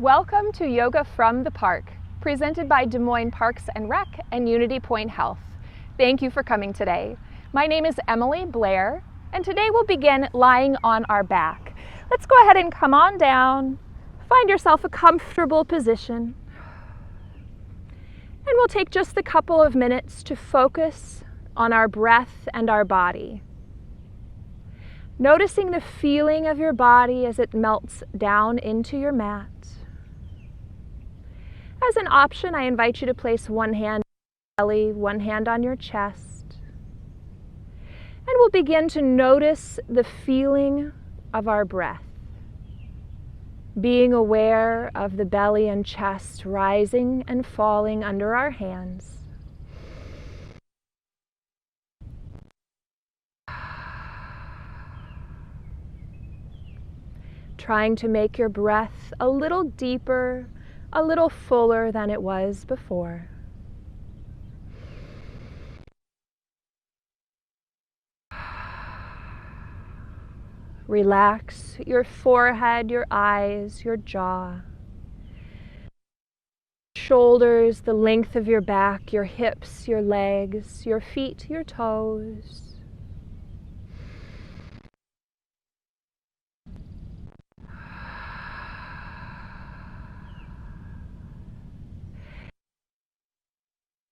Welcome to Yoga from the Park, presented by Des Moines Parks and Rec and UnityPoint Health. Thank you for coming today. My name is Emily Blair, and today we'll begin lying on our back. Let's go ahead and come on down, find yourself a comfortable position, and we'll take just a couple of minutes to focus on our breath and our body. Noticing the feeling of your body as it melts down into your mat. As an option, I invite you to place one hand on your belly, one hand on your chest. And we'll begin to notice the feeling of our breath. Being aware of the belly and chest rising and falling under our hands. Trying to make your breath a little deeper, a little fuller than it was before. Relax your forehead, your eyes, your jaw, shoulders, the length of your back, your hips, your legs, your feet, your toes.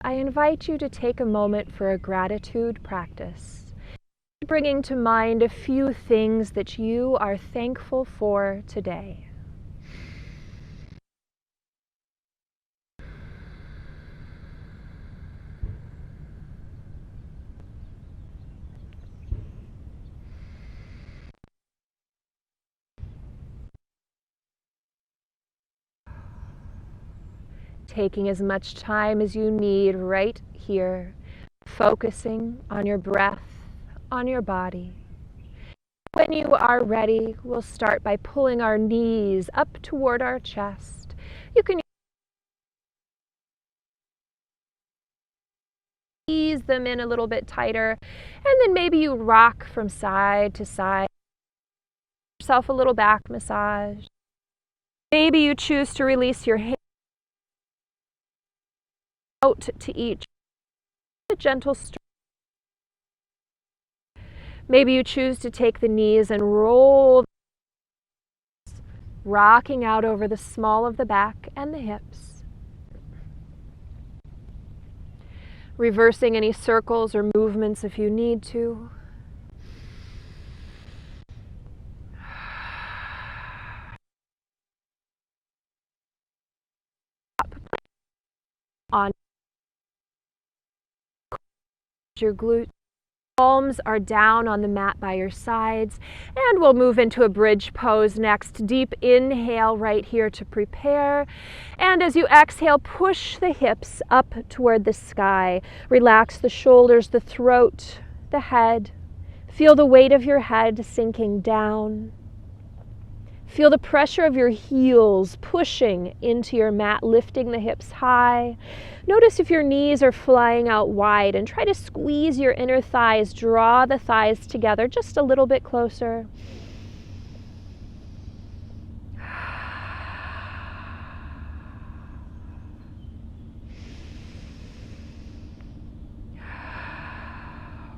I invite you to take a moment for a gratitude practice, bringing to mind a few things that you are thankful for today. Taking as much time as you need right here, focusing on your breath, on your body. When you are ready, we'll start by pulling our knees up toward our chest. You can ease them in a little bit tighter, and then maybe you rock from side to side. Give yourself a little back massage. Maybe you choose to release your hands out to each, a gentle stretch. Maybe you choose to take the knees and roll, rocking out over the small of the back and the hips. Reversing any circles or movements if you need to. On your glutes. Palms are down on the mat by your sides, and we'll move into a bridge pose next. Deep inhale right here to prepare, and as you exhale, push the hips up toward the sky. Relax the shoulders, the throat, the head. Feel the weight of your head sinking down. Feel the pressure of your heels pushing into your mat, lifting the hips high. Notice if your knees are flying out wide, and try to squeeze your inner thighs. Draw the thighs together just a little bit closer.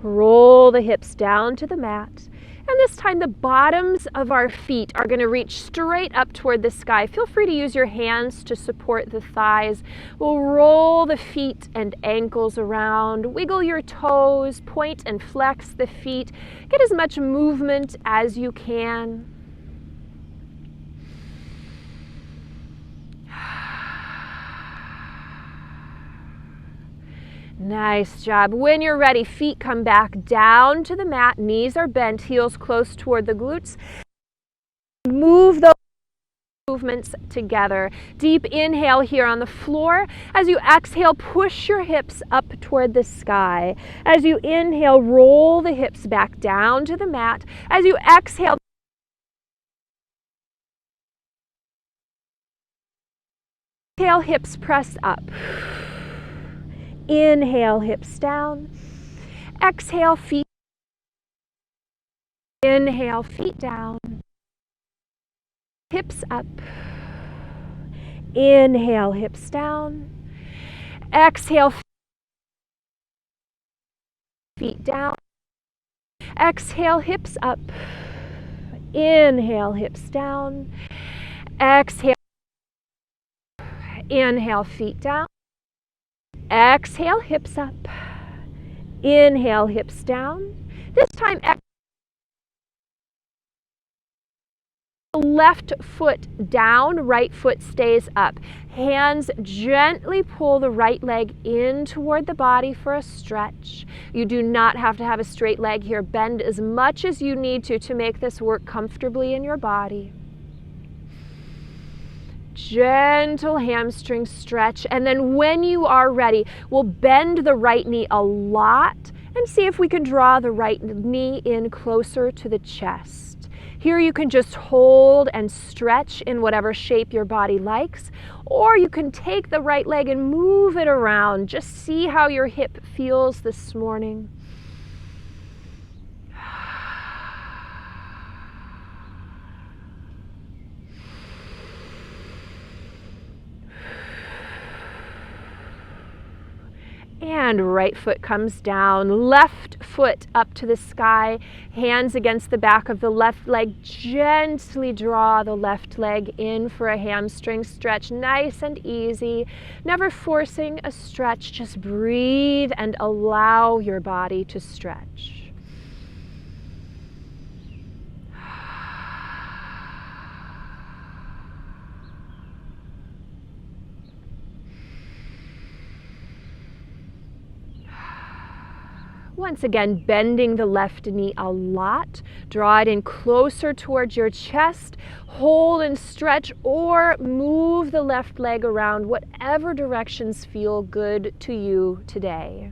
Roll the hips down to the mat. And this time the bottoms of our feet are going to reach straight up toward the sky. Feel free to use your hands to support the thighs. We'll roll the feet and ankles around. Wiggle your toes, point and flex the feet. Get as much movement as you can. Nice job. When you're ready, feet come back down to the mat. Knees are bent, heels close toward the glutes. Move those movements together. Deep inhale here on the floor. As you exhale, push your hips up toward the sky. As you inhale, roll the hips back down to the mat. As you exhale, hips press up. Inhale, hips down. Exhale, feet. Inhale, feet down. Hips up. Inhale, hips down. Exhale, feet down. Exhale, hips up. Inhale, hips down. Exhale, inhale, feet down. Exhale, hips up. Inhale, hips down. This time, left foot down, right foot stays up. Hands gently pull the right leg in toward the body for a stretch. You do not have to have a straight leg here. Bend as much as you need to make this work comfortably in your body. Gentle hamstring stretch, and then when you are ready, we'll bend the right knee a lot and see if we can draw the right knee in closer to the chest. Here you can just hold and stretch in whatever shape your body likes, or you can take the right leg and move it around. Just see how your hip feels this morning. And right foot comes down, left foot up to the sky, hands against the back of the left leg. Gently draw the left leg in for a hamstring stretch, nice and easy. Never forcing a stretch, just breathe and allow your body to stretch. Once again, bending the left knee a lot. Draw it in closer towards your chest. Hold and stretch, or move the left leg around, whatever directions feel good to you today.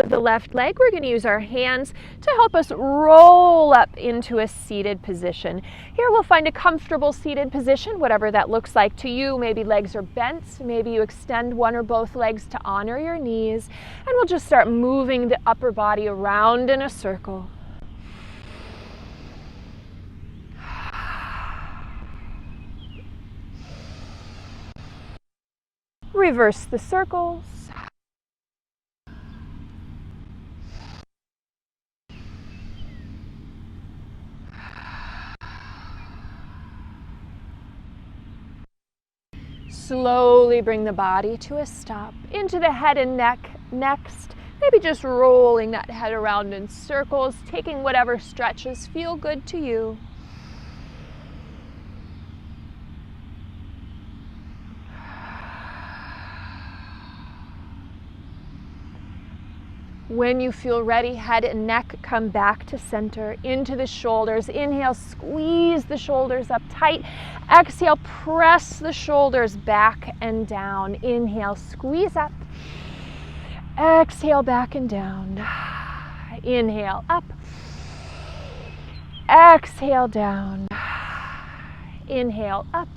The left leg, we're going to use our hands to help us roll up into a seated position. Here we'll find a comfortable seated position, whatever that looks like to you. Maybe legs are bent, maybe you extend one or both legs to honor your knees, and we'll just start moving the upper body around in a circle. Reverse the circles. Slowly bring the body to a stop. Into the head and neck next. Maybe just rolling that head around in circles, taking whatever stretches feel good to you. When you feel ready, head and neck come back to center, into the shoulders. Inhale, squeeze the shoulders up tight. Exhale, press the shoulders back and down. Inhale, squeeze up. Exhale, back and down. Inhale, up. Exhale, down. Inhale, up.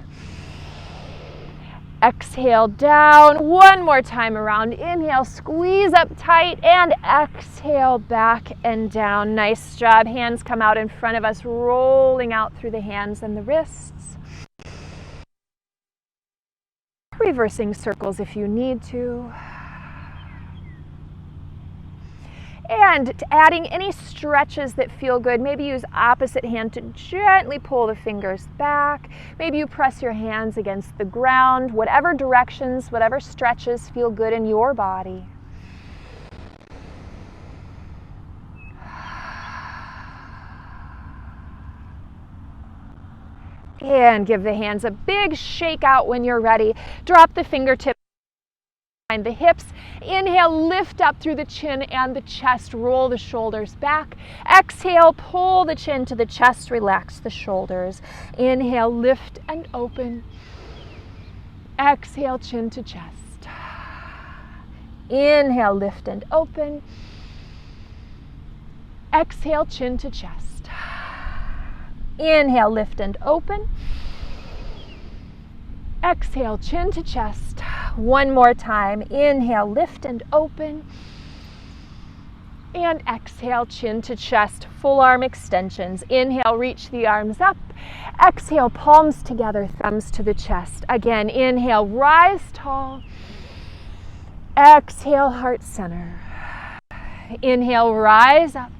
Exhale, down. One more time around. Inhale, squeeze up tight, and exhale, back and down. Nice job. Hands come out in front of us, rolling out through the hands and the wrists. Reversing circles if you need to. And adding any stretches that feel good. Maybe use opposite hand to gently pull the fingers back. Maybe you press your hands against the ground. Whatever directions, whatever stretches feel good in your body. And give the hands a big shake out when you're ready. Drop the fingertips behind the hips. Inhale, lift up through the chin and the chest. Roll the shoulders back. Exhale, pull the chin to the chest. Relax the shoulders. Inhale, lift and open. Exhale, chin to chest. Inhale, lift and open. Exhale, chin to chest. Inhale, lift and open. Exhale, chin to chest. One more time. Inhale, lift and open. And exhale, chin to chest, full arm extensions. Inhale, reach the arms up. Exhale, palms together, thumbs to the chest. Again, inhale, rise tall. Exhale, heart center. Inhale, rise up.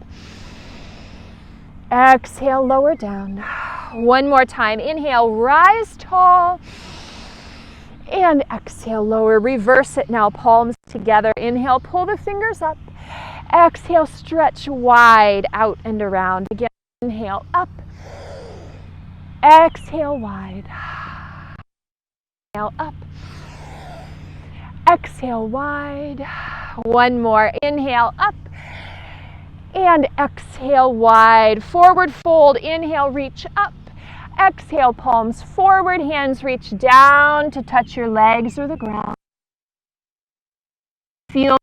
Exhale, lower down. One more time. Inhale, rise tall. And exhale, lower. Reverse it now, palms together. Inhale, pull the fingers up. Exhale, stretch wide out and around. Again, inhale, up. Exhale, wide. Inhale, up. Exhale, wide. One more. Inhale, up. And exhale, wide. Forward fold. Inhale, reach up. Exhale, palms forward. Hands reach down to touch your legs or the ground. Feel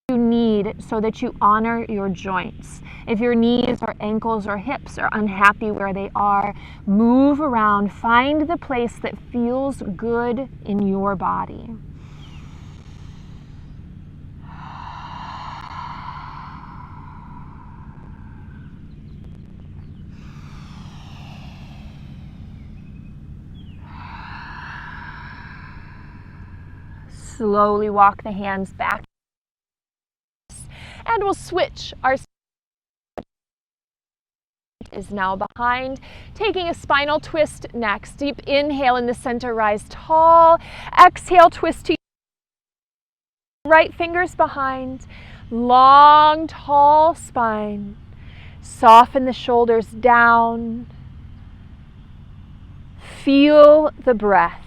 you need so that you honor your joints. If your knees or ankles or hips are unhappy where they are, move around. Find the place that feels good in your body. Slowly walk the hands back. And we'll switch. Our is now behind. Taking a spinal twist next. Deep inhale in the center, rise tall. Exhale, twist to right fingers behind. Long, tall spine. Soften the shoulders down. Feel the breath.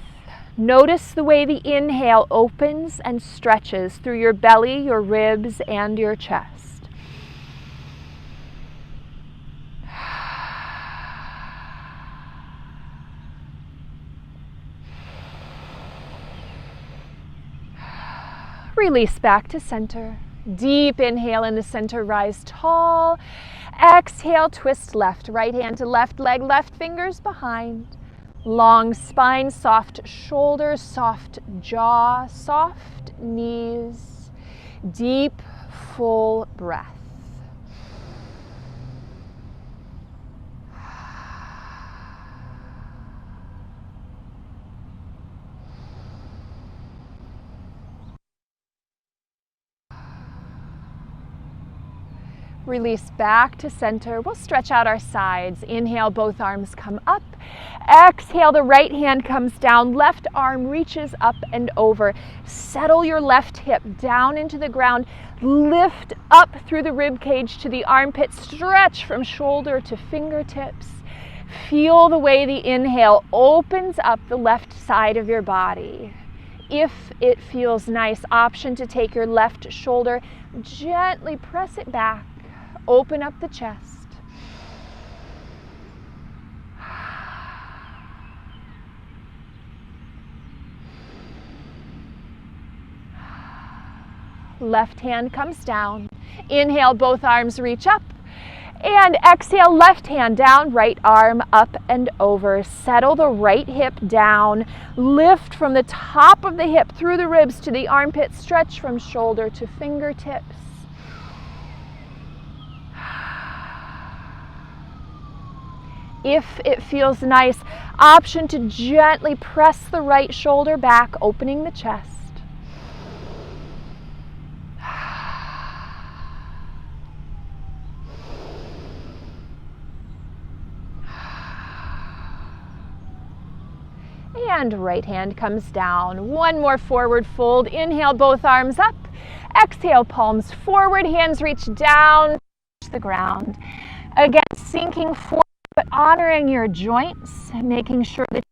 Notice the way the inhale opens and stretches through your belly, your ribs, and your chest. Release back to center. Deep inhale in the center, rise tall. Exhale, twist left. Right hand to left leg, left fingers behind. Long spine, soft shoulders, soft jaw, soft knees. Deep, full breath. Release back to center. We'll stretch out our sides. Inhale, both arms come up. Exhale, the right hand comes down. Left arm reaches up and over. Settle your left hip down into the ground. Lift up through the rib cage to the armpit. Stretch from shoulder to fingertips. Feel the way the inhale opens up the left side of your body. If it feels nice, option to take your left shoulder, gently press it back. Open up the chest. Left hand comes down. Inhale, both arms reach up. And exhale, left hand down, right arm up and over. Settle the right hip down. Lift from the top of the hip through the ribs to the armpit. Stretch from shoulder to fingertips. If it feels nice, option to gently press the right shoulder back, opening the chest. And right hand comes down. One more forward fold. Inhale, both arms up. Exhale, palms forward, hands reach down to the ground. Again, sinking forward, but honoring your joints, making sure that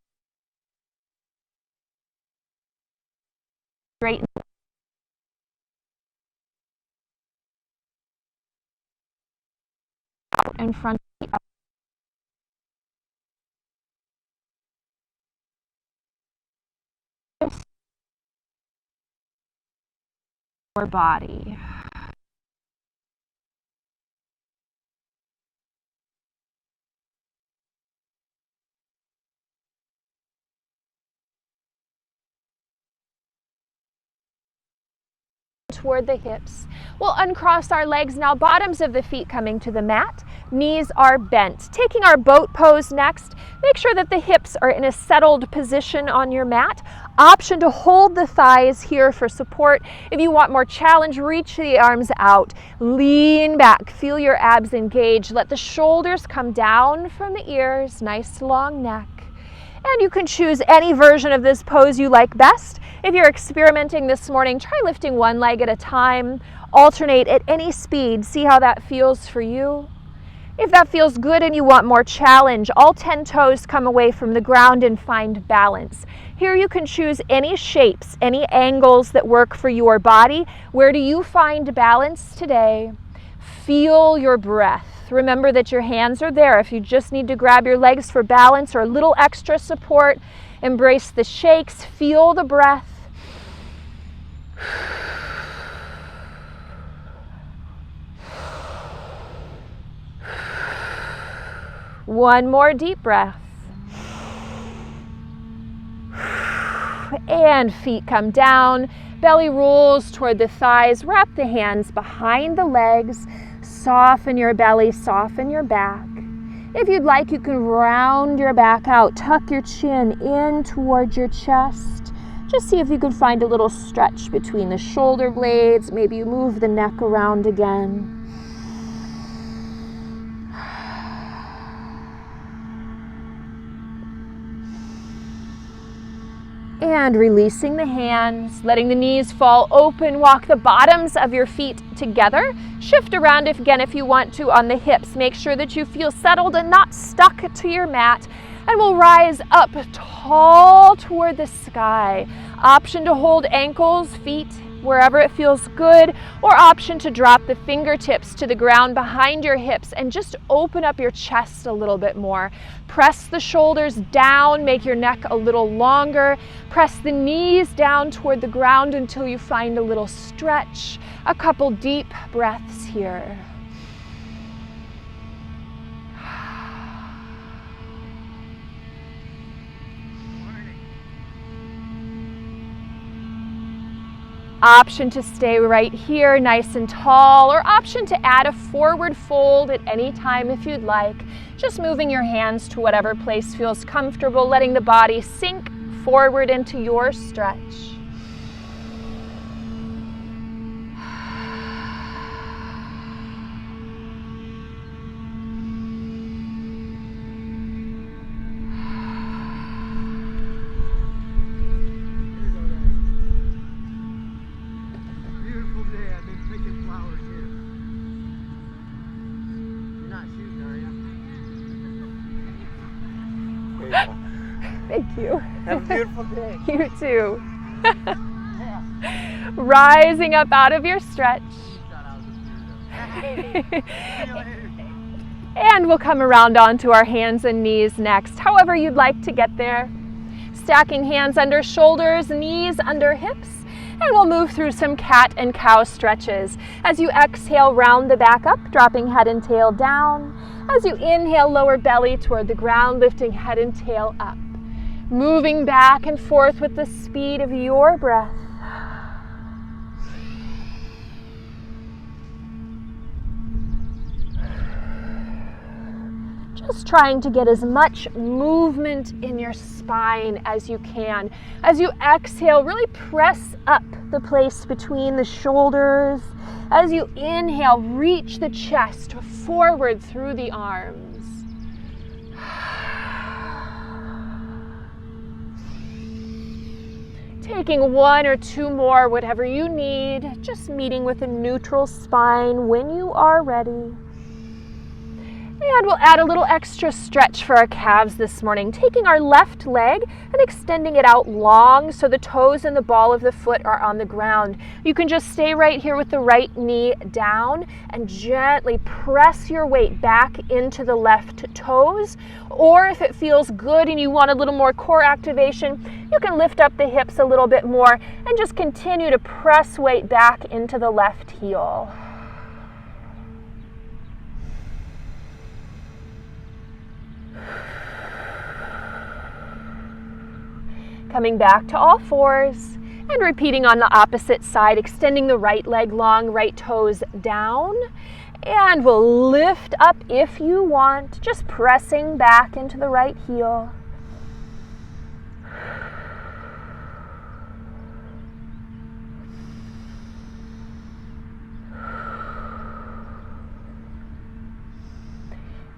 you're straight out in front of the upper body. toward the hips. We'll uncross our legs now, bottoms of the feet coming to the mat. Knees are bent. Taking our boat pose next, make sure that the hips are in a settled position on your mat. Option to hold the thighs here for support. If you want more challenge, reach the arms out. Lean back, feel your abs engage. Let the shoulders come down from the ears, nice long neck. And you can choose any version of this pose you like best. If you're experimenting this morning, try lifting one leg at a time. Alternate at any speed. See how that feels for you. If that feels good and you want more challenge, all 10 toes come away from the ground and find balance. Here you can choose any shapes, any angles that work for your body. Where do you find balance today? Feel your breath. Remember that your hands are there. If you just need to grab your legs for balance or a little extra support, embrace the shakes. Feel the breath. One more deep breath. And feet come down. Belly rolls toward the thighs. Wrap the hands behind the legs. Soften your belly, soften your back. If you'd like, you can round your back out. Tuck your chin in towards your chest. Just see if you can find a little stretch between the shoulder blades. Maybe you move the neck around again. And releasing the hands, letting the knees fall open. Walk the bottoms of your feet together. Shift around if you want to on the hips. Make sure that you feel settled and not stuck to your mat. And we'll rise up tall toward the sky. Option to hold ankles, feet, wherever it feels good, or option to drop the fingertips to the ground behind your hips and just open up your chest a little bit more. Press the shoulders down, make your neck a little longer. Press the knees down toward the ground until you find a little stretch. A couple deep breaths here. Option to stay right here, nice and tall, or option to add a forward fold at any time if you'd like. Just moving your hands to whatever place feels comfortable, letting the body sink forward into your stretch. Thank you. Have a beautiful day. You too. Rising up out of your stretch. And we'll come around onto our hands and knees next, however you'd like to get there. Stacking hands under shoulders, knees under hips. And we'll move through some cat and cow stretches. As you exhale, round the back up, dropping head and tail down. As you inhale, lower belly toward the ground, lifting head and tail up. Moving back and forth with the speed of your breath. Just trying to get as much movement in your spine as you can. As you exhale, really press up the place between the shoulders. As you inhale, reach the chest forward through the arms. Taking one or two more, whatever you need, just meeting with a neutral spine when you are ready. And we'll add a little extra stretch for our calves this morning, taking our left leg and extending it out long so the toes and the ball of the foot are on the ground. You can just stay right here with the right knee down and gently press your weight back into the left toes. Or if it feels good and you want a little more core activation, you can lift up the hips a little bit more and just continue to press weight back into the left heel. Coming back to all fours, And repeating on the opposite side, extending the right leg long, right toes down. And we'll lift up if you want, just pressing back into the right heel.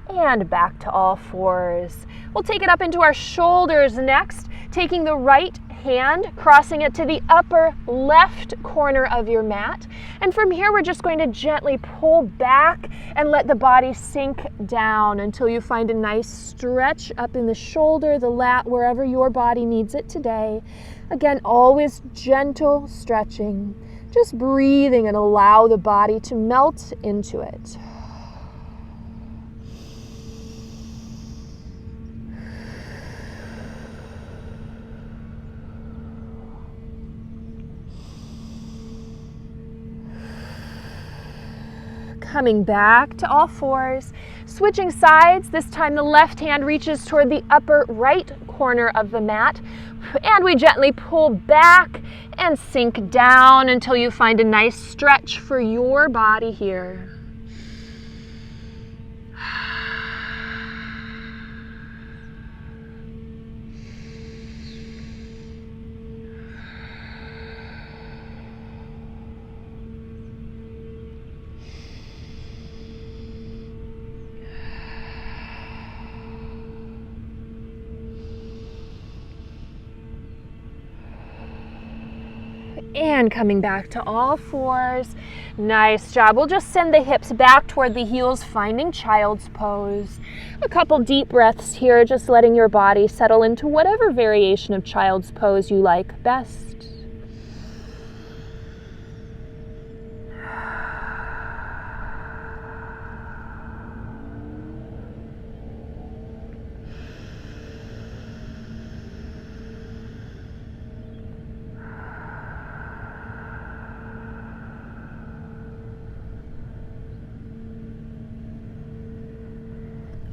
And back to all fours. We'll take it up into our shoulders next, taking the right hand, crossing it to the upper left corner of your mat. And from here, we're just going to gently pull back and let the body sink down until you find a nice stretch up in the shoulder, the lat, wherever your body needs it today. Again, always gentle stretching, just breathing and allow the body to melt into it. Coming back to all fours, switching sides. This time the left hand reaches toward the upper right corner of the mat, and we gently pull back and sink down until you find a nice stretch for your body here. And coming back to all fours. Nice job. We'll just send the hips back toward the heels, finding child's pose. A couple deep breaths here, just letting your body settle into whatever variation of child's pose you like best.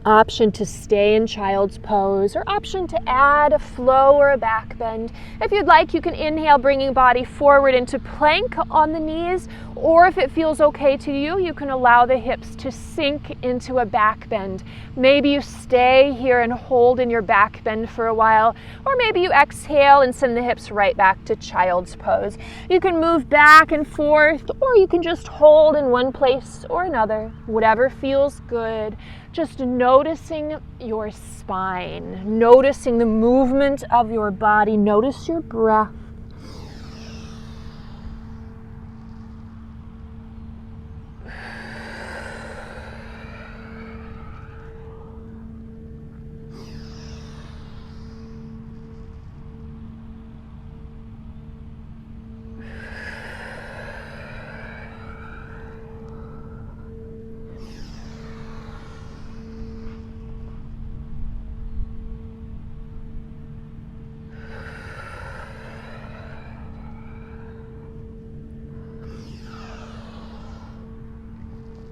Option to stay in child's pose, or option to add a flow or a back bend. If you'd like, you can inhale, bringing body forward into plank on the knees, or if it feels okay to you, you can allow the hips to sink into a back bend. Maybe you stay here and hold in your back bend for a while, or maybe you exhale and send the hips right back to child's pose. You can move back and forth, or you can just hold in one place or another, whatever feels good. Just noticing your spine, noticing the movement of your body, notice your breath.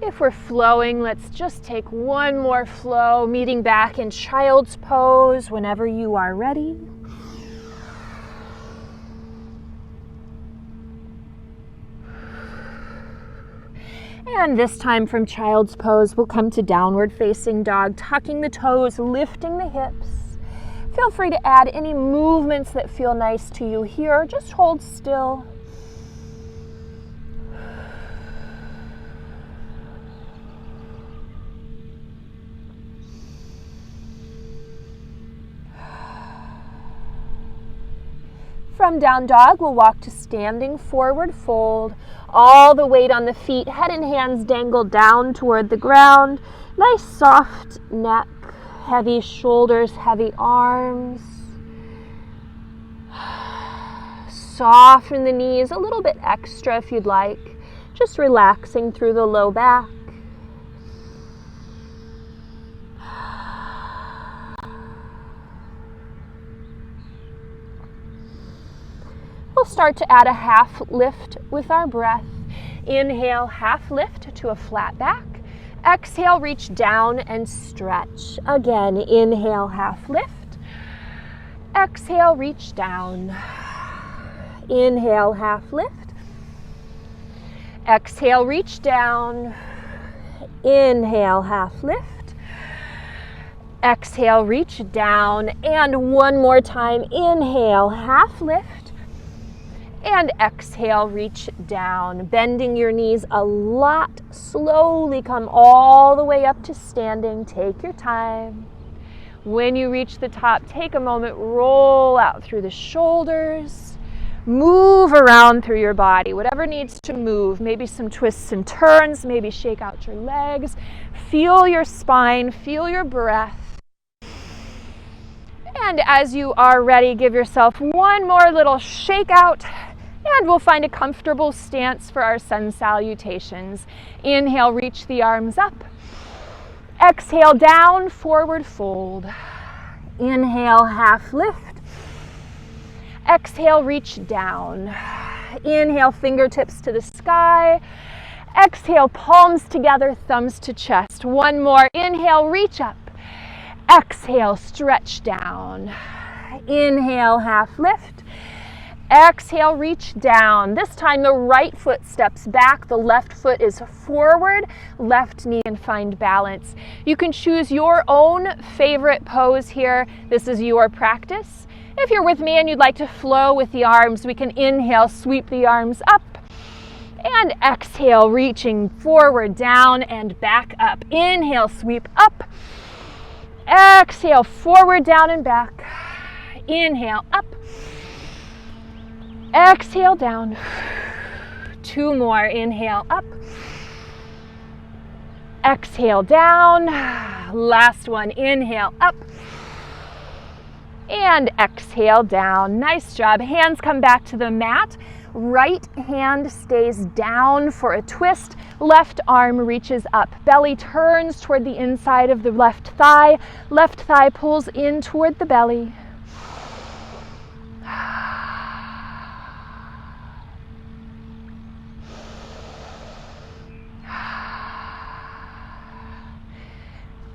If we're flowing, let's just take one more flow, meeting back in child's pose whenever you are ready. And this time from child's pose, we'll come to downward facing dog, tucking the toes, lifting the hips. Feel free to add any movements that feel nice to you here. Just hold still. From down dog, we'll walk to standing forward fold. All the weight on the feet, head and hands dangled down toward the ground. Nice soft neck, heavy shoulders, heavy arms. Soften the knees a little bit extra if you'd like. Just relaxing through the low back. We'll start to add a half lift with our breath. Inhale, half lift to a flat back. Exhale, reach down and stretch. Again, inhale, half lift. Exhale, reach down. Inhale, half lift. Exhale, reach down. Inhale, half lift. Exhale, reach down. And one more time. Inhale, half lift. And exhale, reach down. Bending your knees a lot. Slowly come all the way up to standing. Take your time. When you reach the top, take a moment, roll out through the shoulders. Move around through your body, whatever needs to move. Maybe some twists and turns, maybe shake out your legs. Feel your spine, feel your breath. And as you are ready, give yourself one more little shake out, and we'll find a comfortable stance for our sun salutations. Inhale, reach the arms up. Exhale, down, forward fold. Inhale, half lift. Exhale, reach down. Inhale, fingertips to the sky. Exhale, palms together, thumbs to chest. One more. Inhale, reach up. Exhale, stretch down. Inhale, half lift. Exhale, reach down. This time the right foot steps back, the left foot is forward, left knee, and find balance. You can choose your own favorite pose here. This is your practice. If you're with me and you'd like to flow with the arms, we can inhale, sweep the arms up, and exhale, reaching forward, down, and back up. Inhale, sweep up. Exhale, forward, down, and back. Inhale, up. Exhale, down. Two more. Inhale, up. Exhale, down. Last one. Inhale, up. And exhale, down. Nice job. Hands come back to the mat. Right hand stays down for a twist. Left arm reaches up. Belly turns toward the inside of the left thigh. Left thigh pulls in toward the belly.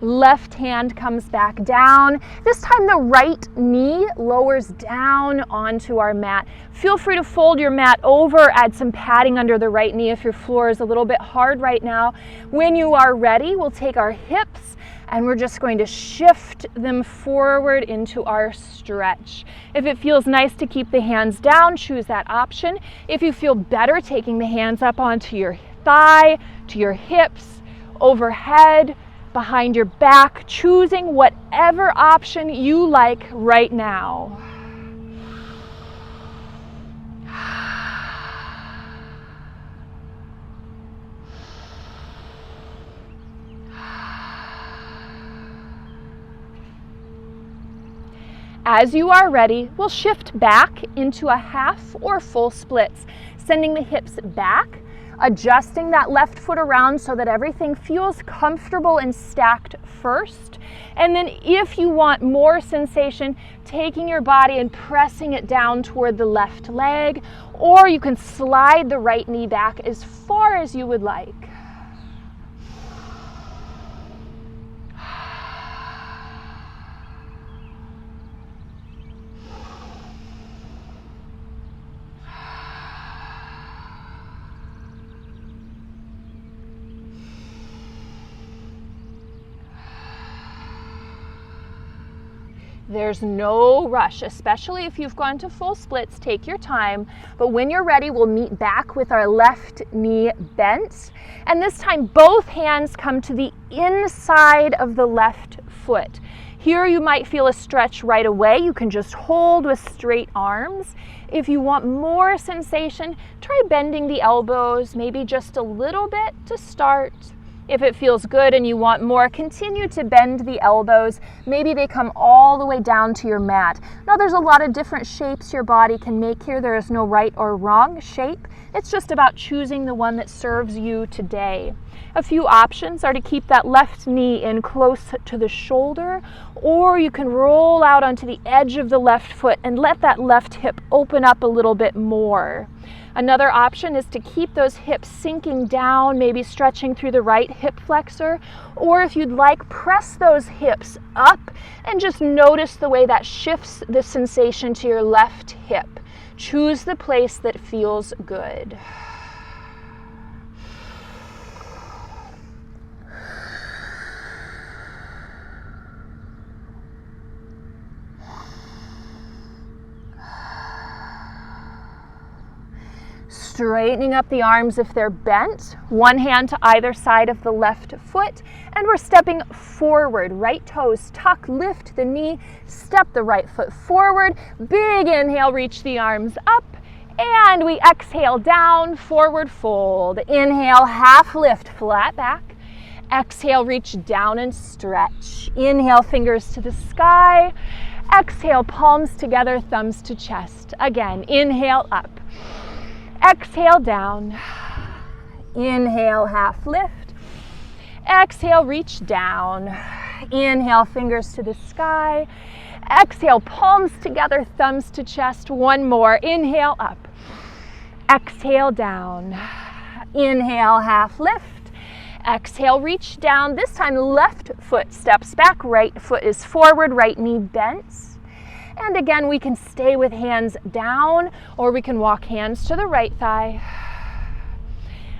Left hand comes back down. This time the right knee lowers down onto our mat. Feel free to fold your mat over, add some padding under the right knee if your floor is a little bit hard right now. When you are ready, we'll take our hips and we're just going to shift them forward into our stretch. If it feels nice to keep the hands down, choose that option. If you feel better taking the hands up onto your thigh, to your hips, overhead, behind your back, choosing whatever option you like right now. As you are ready, we'll shift back into a half or full splits, sending the hips back, adjusting that left foot around so that everything feels comfortable and stacked first. And then if you want more sensation, taking your body and pressing it down toward the left leg, or you can slide the right knee back as far as you would like. There's no rush, especially if you've gone to full splits. Take your time, but when you're ready, we'll meet back with our left knee bent. And this time, both hands come to the inside of the left foot. Here you might feel a stretch right away. You can just hold with straight arms. If you want more sensation, try bending the elbows, maybe just a little bit to start. If it feels good and you want more, continue to bend the elbows. Maybe they come all the way down to your mat. Now there's a lot of different shapes your body can make here. There is no right or wrong shape. It's just about choosing the one that serves you today. A few options are to keep that left knee in close to the shoulder, or you can roll out onto the edge of the left foot and let that left hip open up a little bit more. Another option is to keep those hips sinking down, maybe stretching through the right hip flexor, or if you'd like, press those hips up and just notice the way that shifts the sensation to your left hip. Choose the place that feels good. Straightening up the arms if they're bent, one hand to either side of the left foot, and we're stepping forward. Right toes tuck, lift the knee, step the right foot forward. Big inhale, reach the arms up, and we exhale down, forward fold. Inhale, half lift, flat back. Exhale, reach down and stretch. Inhale, fingers to the sky. Exhale, palms together, thumbs to chest. Again, inhale up. Exhale down. Inhale, half lift. Exhale, reach down. Inhale, fingers to the sky. Exhale, palms together, thumbs to chest. One more. Inhale, up. Exhale, down. Inhale, half lift. Exhale, reach down. This time, left foot steps back, right foot is forward, right knee bends. And again, we can stay with hands down, or we can walk hands to the right thigh.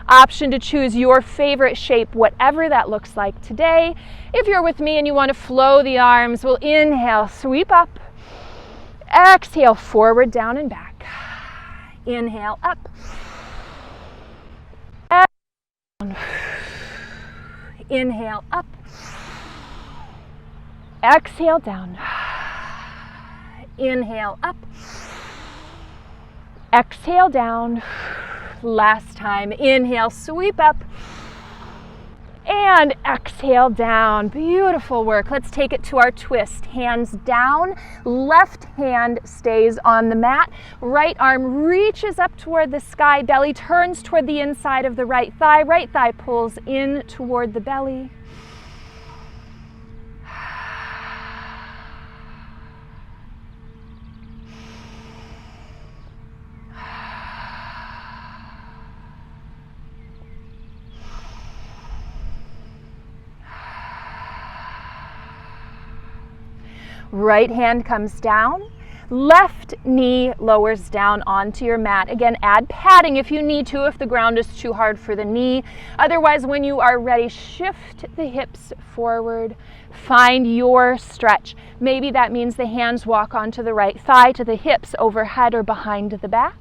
Option to choose your favorite shape, whatever that looks like today. If you're with me and you want to flow the arms, we'll inhale, sweep up. Exhale, forward, down, and back. Inhale, up. Down. Inhale, up. Exhale, down. Inhale, up. Exhale, down. Last time. Inhale, sweep up. And exhale, down. Beautiful work. Let's take it to our twist. Hands down. Left hand stays on the mat. Right arm reaches up toward the sky. Belly turns toward the inside of the right thigh. Right thigh pulls in toward the belly. Right hand comes down, left knee lowers down onto your mat. Again, add padding if you need to, if the ground is too hard for the knee. Otherwise, when you are ready, shift the hips forward. Find your stretch. Maybe that means the hands walk onto the right thigh to the hips overhead or behind the back.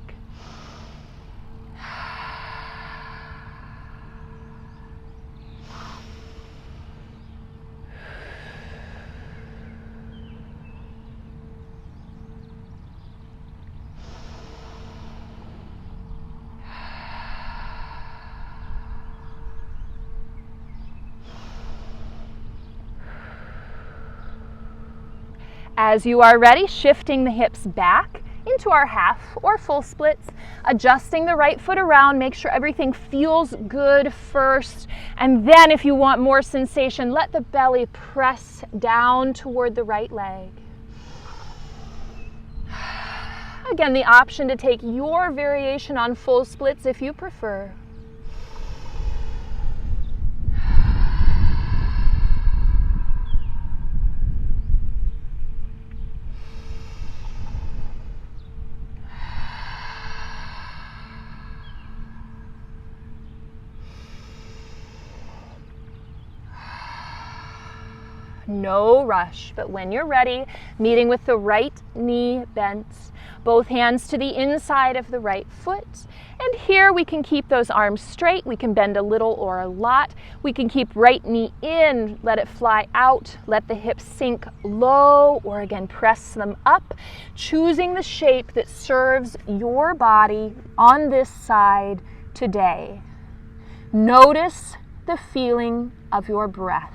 As you are ready, shifting the hips back into our half or full splits, adjusting the right foot around, make sure everything feels good first, and then if you want more sensation, let the belly press down toward the right leg. Again, the option to take your variation on full splits if you prefer. No rush, but when you're ready, meeting with the right knee bent, both hands to the inside of the right foot. And here we can keep those arms straight. We can bend a little or a lot. We can keep right knee in, let it fly out, let the hips sink low, or again, press them up, choosing the shape that serves your body on this side today. Notice the feeling of your breath.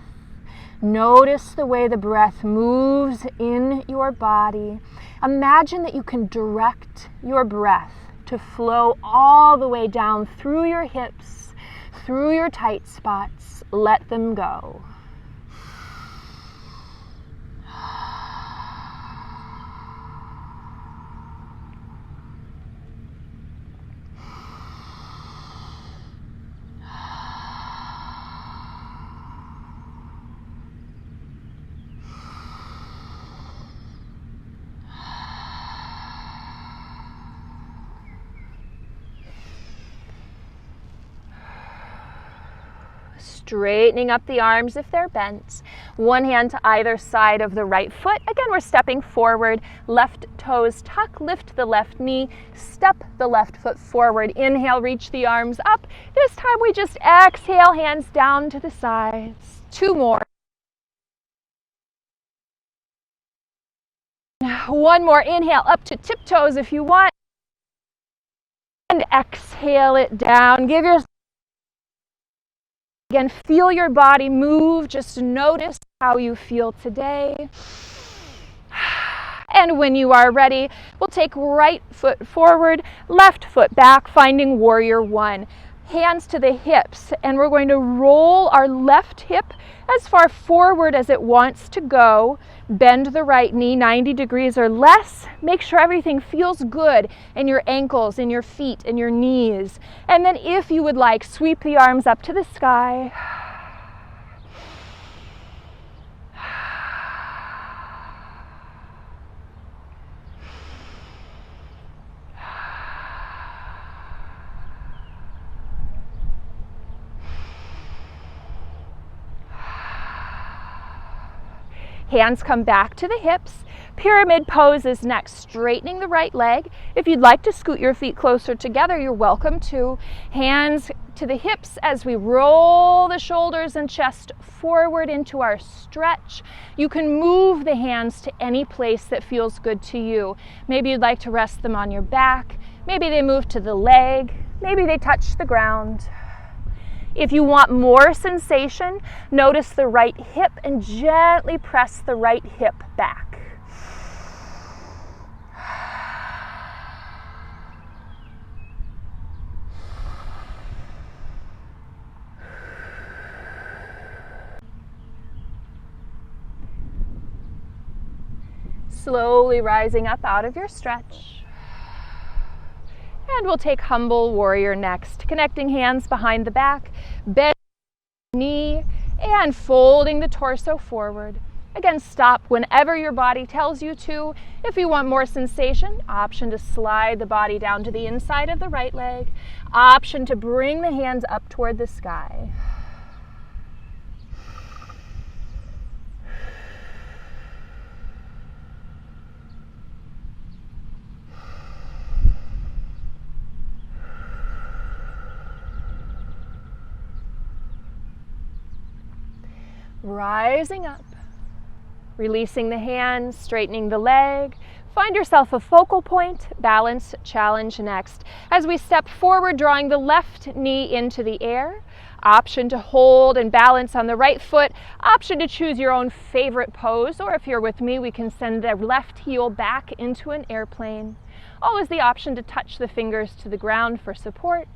Notice the way the breath moves in your body. Imagine that you can direct your breath to flow all the way down through your hips, through your tight spots. Let them go. straightening up the arms if they're bent. One hand to either side of the right foot. Again, we're stepping forward, left toes tuck, lift the left knee, step the left foot forward. Inhale, reach the arms up. This time we just exhale, hands down to the sides. 2 more. 1 more, inhale up to tiptoes if you want. And exhale it down. Give yourself, again, feel your body move. Just notice how you feel today. And when you are ready, we'll take right foot forward, left foot back, finding warrior 1. Hands to the hips, and we're going to roll our left hip as far forward as it wants to go. Bend the right knee 90 degrees or less. Make sure everything feels good in your ankles, in your feet, in your knees. And then if you would like, sweep the arms up to the sky. Hands come back to the hips. Pyramid pose is next, straightening the right leg. If you'd like to scoot your feet closer together, you're welcome to. Hands to the hips as we roll the shoulders and chest forward into our stretch. You can move the hands to any place that feels good to you. Maybe you'd like to rest them on your back. Maybe they move to the leg. Maybe they touch the ground. If you want more sensation, notice the right hip and gently press the right hip back. Slowly rising up out of your stretch. And we'll take humble warrior next, connecting hands behind the back, bend the knee, and folding the torso forward. Again, stop whenever your body tells you to. If you want more sensation, option to slide the body down to the inside of the right leg. Option to bring the hands up toward the sky. Rising up, releasing the hands, straightening the leg. Find yourself a focal point, balance challenge next. As we step forward, drawing the left knee into the air. Option to hold and balance on the right foot. Option to choose your own favorite pose, or if you're with me, we can send the left heel back into an airplane. Always the option to touch the fingers to the ground for support.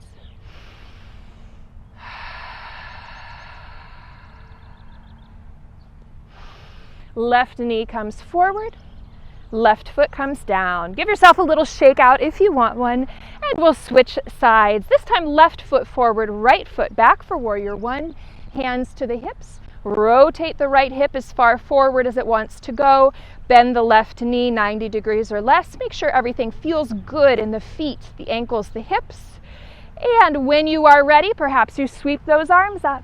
Left knee comes forward, left foot comes down. Give yourself a little shake out if you want one, and we'll switch sides. This time left foot forward, right foot back for warrior 1. Hands to the hips. Rotate the right hip as far forward as it wants to go. Bend the left knee 90 degrees or less. Make sure everything feels good in the feet, the ankles, the hips. And when you are ready, perhaps you sweep those arms up.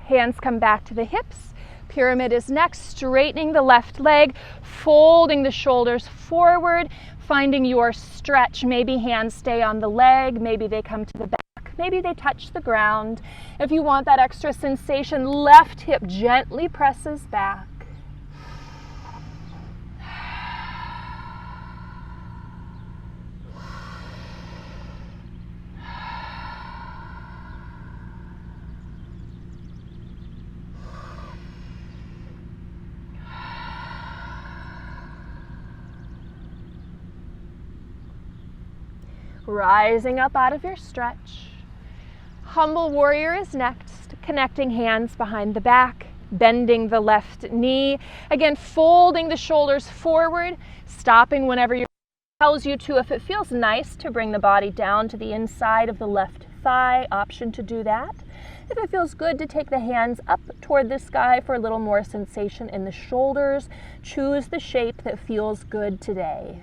Hands come back to the hips. Pyramid is next, straightening the left leg, folding the shoulders forward, finding your stretch. Maybe hands stay on the leg, maybe they come to the back, maybe they touch the ground. If you want that extra sensation, left hip gently presses back. Rising up out of your stretch. Humble warrior is next, connecting hands behind the back, bending the left knee. Again, folding the shoulders forward, stopping whenever your body tells you to. If it feels nice to bring the body down to the inside of the left thigh, option to do that. If it feels good to take the hands up toward the sky for a little more sensation in the shoulders, choose the shape that feels good today.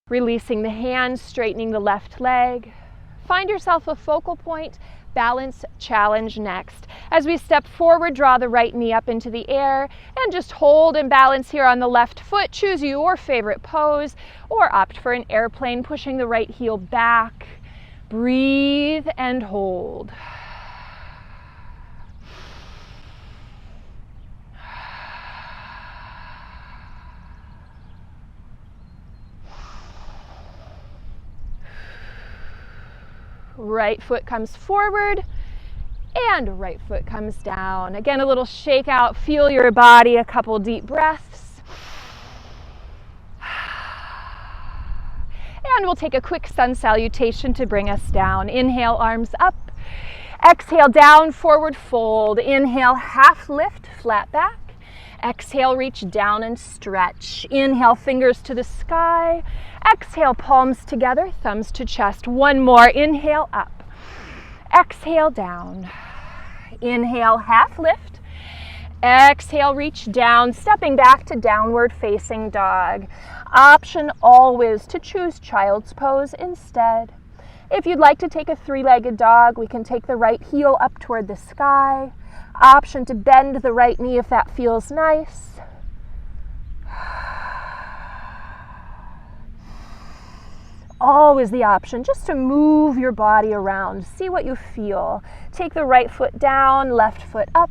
Releasing the hands, straightening the left leg. Find yourself a focal point, balance challenge next. As we step forward, draw the right knee up into the air and just hold and balance here on the left foot. Choose your favorite pose or opt for an airplane, pushing the right heel back. Breathe and hold. Right foot comes forward and right foot comes down. Again, a little shake out, feel your body, a couple deep breaths. And we'll take a quick sun salutation to bring us down. Inhale, arms up. Exhale, down, forward fold. Inhale, half lift, flat back. Exhale, reach down and stretch. Inhale, fingers to the sky. Exhale, palms together, thumbs to chest. One more. Inhale, up. Exhale, down. Inhale, half lift. Exhale, reach down, stepping back to downward facing dog. Option always to choose child's pose instead. If you'd like to take a three-legged dog, we can take the right heel up toward the sky. Option to bend the right knee if that feels nice. Always the option just to move your body around. See what you feel. Take the right foot down, left foot up.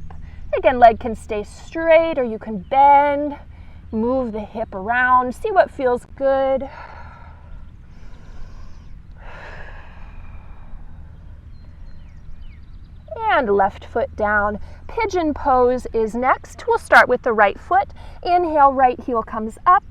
Again, leg can stay straight or you can bend. Move the hip around. See what feels good. And left foot down. Pigeon pose is next. We'll start with the right foot. Inhale, right heel comes up.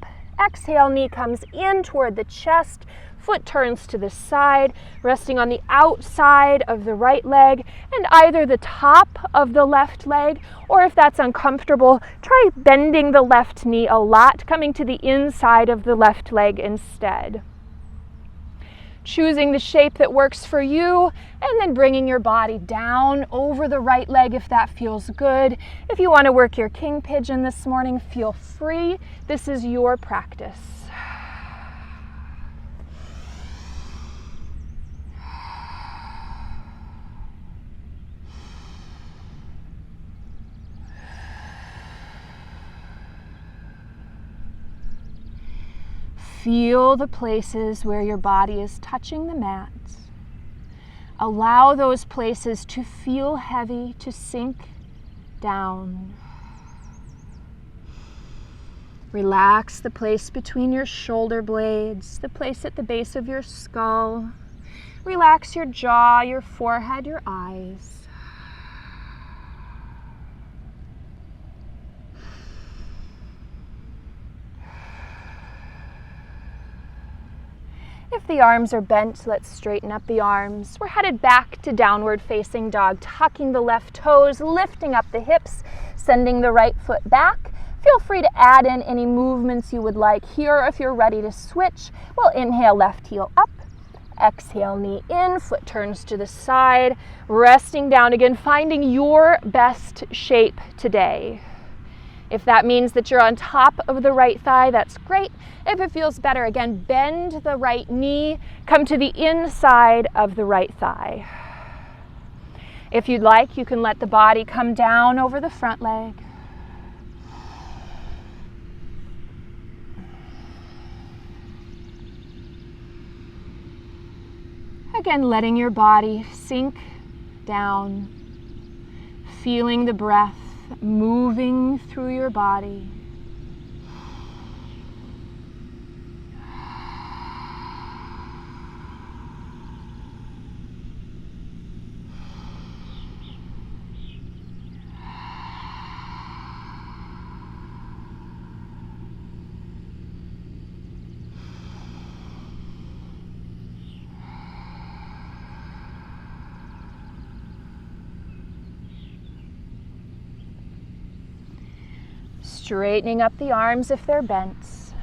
Exhale, knee comes in toward the chest. Foot turns to the side, resting on the outside of the right leg and either the top of the left leg, or if that's uncomfortable, try bending the left knee a lot, coming to the inside of the left leg instead. Choosing the shape that works for you, and then bringing your body down over the right leg if that feels good. If you want to work your king pigeon this morning, feel free. This is your practice. Feel the places where your body is touching the mat. Allow those places to feel heavy, to sink down. Relax the place between your shoulder blades, the place at the base of your skull. Relax your jaw, your forehead, your eyes. If the arms are bent, let's straighten up the arms. We're headed back to downward facing dog, tucking the left toes, lifting up the hips, sending the right foot back. Feel free to add in any movements you would like here. If you're ready to switch, we'll inhale, left heel up. Exhale, knee in, foot turns to the side, resting down again, finding your best shape today. If that means that you're on top of the right thigh, that's great. If it feels better, again, bend the right knee, come to the inside of the right thigh. If you'd like, you can let the body come down over the front leg. Again, letting your body sink down, feeling the breath moving through your body. Straightening up the arms if they're bent.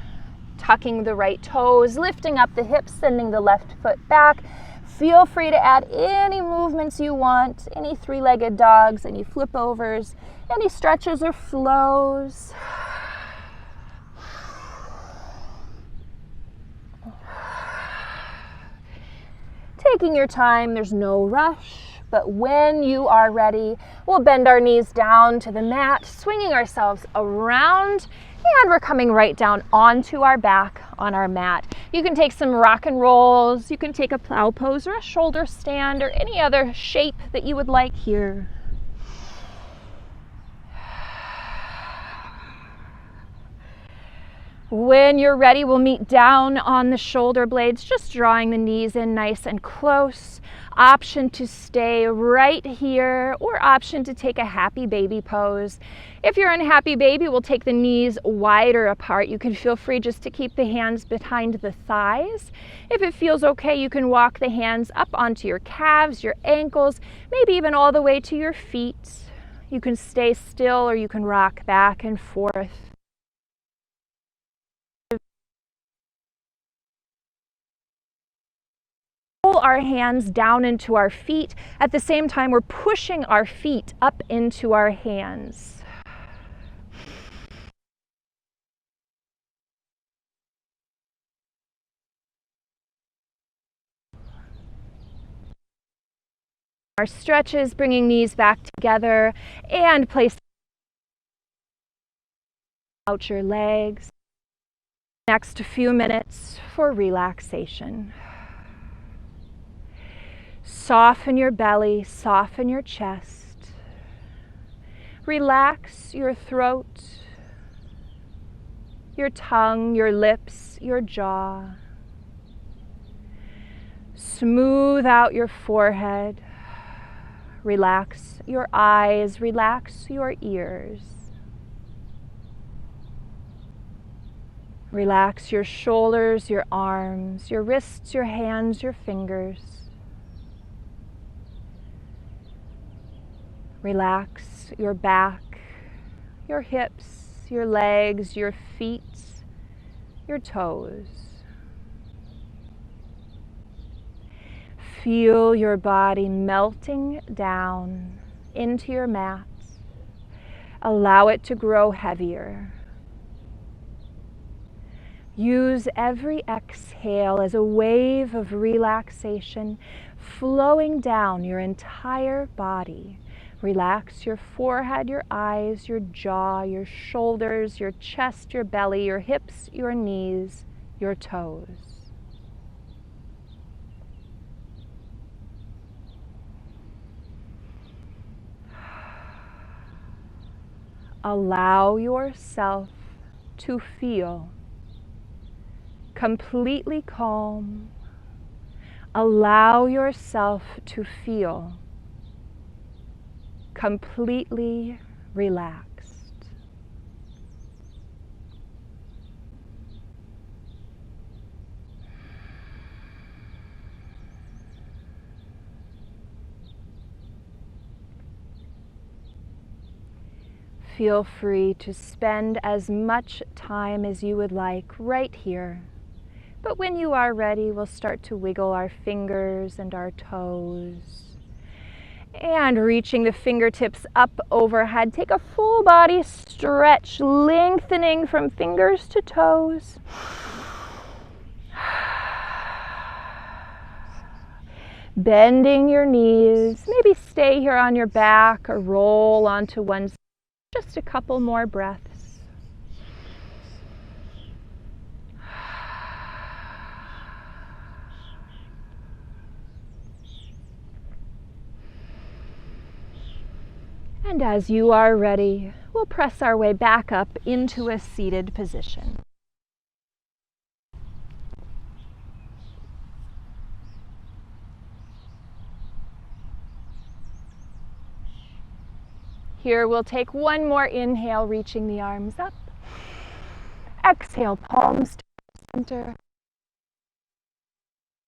Tucking the right toes, lifting up the hips, sending the left foot back. Feel free to add any movements you want, any three-legged dogs, any flip overs, any stretches or flows. Taking your time, there's no rush. But when you are ready, we'll bend our knees down to the mat, swinging ourselves around, and we're coming right down onto our back on our mat. You can take some rock and rolls, you can take a plow pose or a shoulder stand or any other shape that you would like here. When you're ready, we'll meet down on the shoulder blades, just drawing the knees in nice and close. Option to stay right here or option to take a happy baby pose. If you're in happy baby, we'll take the knees wider apart. You can feel free just to keep the hands behind the thighs. If it feels okay, you can walk the hands up onto your calves, your ankles, maybe even all the way to your feet. You can stay still or you can rock back and forth. Pull our hands down into our feet. At the same time, we're pushing our feet up into our hands. Our stretches, bringing knees back together and place out your legs. Next few minutes for relaxation. Soften your belly, soften your chest. Relax your throat, your tongue, your lips, your jaw. Smooth out your forehead. Relax your eyes, relax your ears. Relax your shoulders, your arms, your wrists, your hands, your fingers. Relax your back, your hips, your legs, your feet, your toes. Feel your body melting down into your mat. Allow it to grow heavier. Use every exhale as a wave of relaxation flowing down your entire body. Relax your forehead, your eyes, your jaw, your shoulders, your chest, your belly, your hips, your knees, your toes. Allow yourself to feel completely calm. Allow yourself to feel completely relaxed. Feel free to spend as much time as you would like right here. But when you are ready, we'll start to wiggle our fingers and our toes. And reaching the fingertips up overhead, take a full body stretch, lengthening from fingers to toes. Bending your knees, maybe stay here on your back or roll onto one side. Just a couple more breaths. And as you are ready, we'll press our way back up into a seated position. Here we'll take one more inhale, reaching the arms up. Exhale, palms to the center.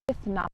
With not